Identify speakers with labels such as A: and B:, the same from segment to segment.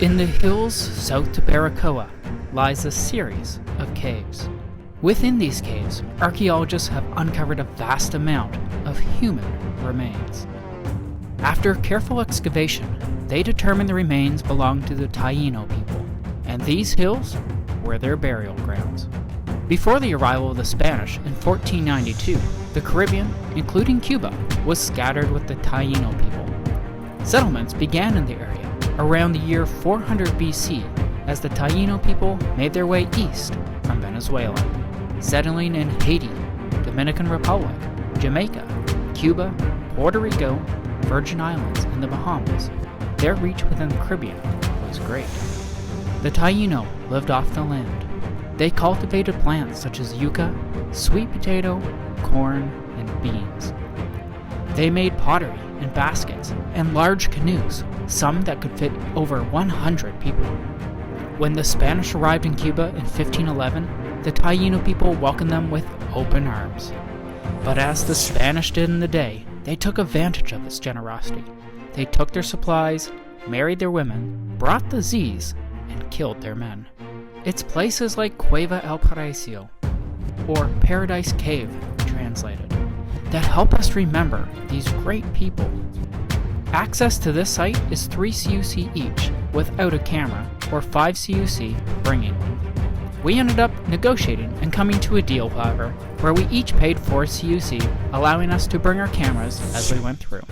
A: In the hills south to Baracoa lies a series of caves. Within these caves, archaeologists have uncovered a vast amount of human remains. After careful excavation, they determined the remains belonged to the Taino people, and these hills were their burial grounds. Before the arrival of the Spanish in 1492, the Caribbean, including Cuba, was scattered with the Taino people. Settlements began in the area around the year 400 BC as the Taino people made their way east from Venezuela, settling in Haiti, Dominican Republic, Jamaica, Cuba, Puerto Rico, Virgin Islands, and the Bahamas. Their reach within the Caribbean was great. The Taino lived off the land. They cultivated plants such as yucca, sweet potato, corn, and beans. They made pottery in baskets and large canoes, some that could fit over 100 people. When the Spanish arrived in Cuba in 1511, the Taino people welcomed them with open arms. But as the Spanish did in the day, they took advantage of this generosity. They took their supplies, married their women, brought disease, and killed their men. It's places like Cueva el Paraiso, or Paradise Cave translated, that help us remember these great people. Access to this site is 3 CUC each without a camera, or 5 CUC bringing one. We ended up negotiating and coming to a deal, however, where we each paid 4 CUC, allowing us to bring our cameras as we went through.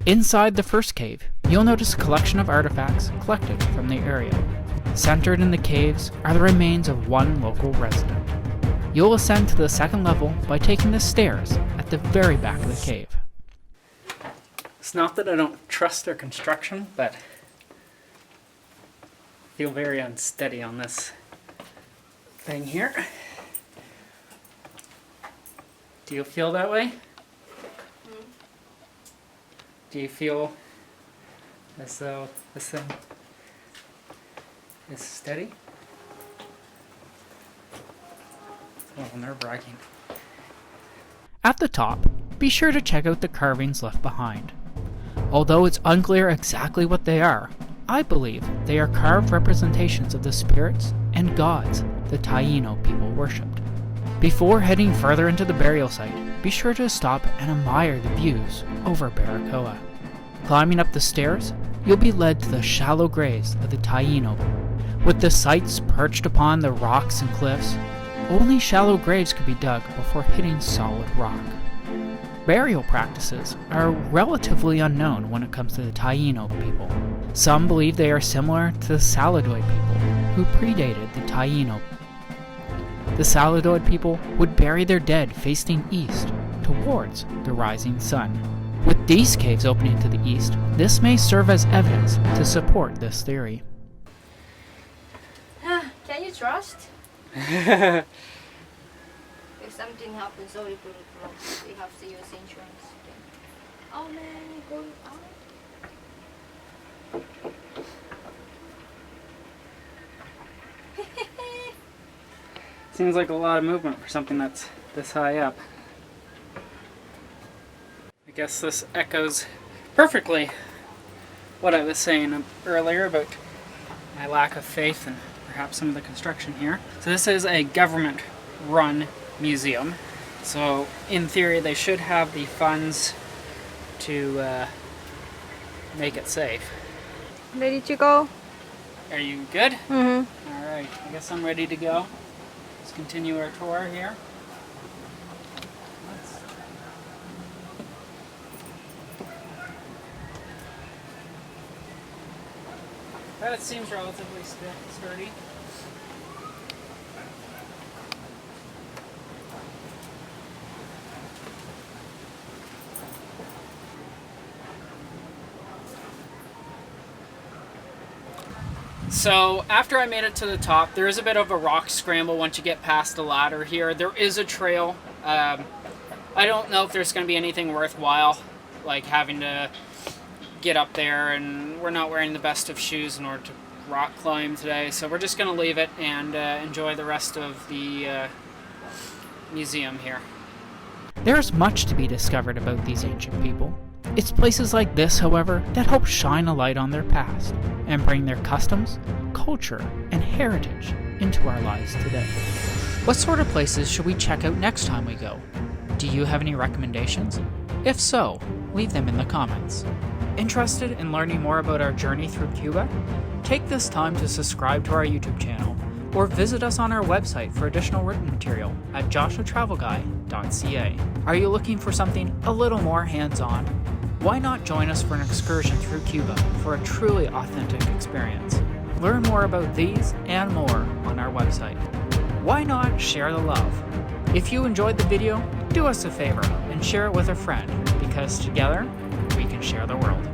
A: Inside the first cave, you'll notice a collection of artifacts collected from the area. Centered in the caves are the remains of one local resident. You'll ascend to the second level by taking the stairs at the very back of the cave. It's not that I don't trust their construction, but I feel very unsteady on this thing here. Do you feel that way? Do you feel as though this thing is steady? It's a little nerve-wracking. At the top, be sure to check out the carvings left behind. Although it's unclear exactly what they are, I believe they are carved representations of the spirits and gods the Taino people worshipped. Before heading further into the burial site, be sure to stop and admire the views over Baracoa. Climbing up the stairs, you'll be led to the shallow graves of the Taino. With the sites perched upon the rocks and cliffs, only shallow graves could be dug before hitting solid rock. Burial practices are relatively unknown when it comes to the Taino people. Some believe they are similar to the Saladoid people, who predated the Taino. The Saladoid people would bury their dead facing east, towards the rising sun. With these caves opening to the east, this may serve as evidence to support this theory.
B: Can you trust? If something happens, so we put it wrong. We have to use insurance. Oh man, going out.
A: Seems like a lot of movement for something that's this high up. I guess this echoes perfectly what I was saying earlier about my lack of faith in perhaps some of the construction here. So this is a government-run museum. So in theory they should have the funds to make it safe.
B: Ready to go?
A: Are you good?
B: Mm-hmm.
A: Alright, I guess I'm ready to go. Let's continue our tour here. That seems relatively sturdy. So after I made it to the top, there is a bit of a rock scramble once you get past the ladder here. There is a trail. I don't know if there's going to be anything worthwhile, like having to get up there, and we're not wearing the best of shoes in order to rock climb today, so we're just going to leave it and enjoy the rest of the museum here. There's much to be discovered about these ancient people. It's places like this, however, that help shine a light on their past and bring their customs, culture, and heritage into our lives today. What sort of places should we check out next time we go? Do you have any recommendations? If so, leave them in the comments. Interested in learning more about our journey through Cuba? Take this time to subscribe to our YouTube channel or visit us on our website for additional written material at joshuatravelguy.ca. Are you looking for something a little more hands-on? Why not join us for an excursion through Cuba for a truly authentic experience? Learn more about these and more on our website. Why not share the love? If you enjoyed the video, do us a favor and share it with a friend, because together we can share the world.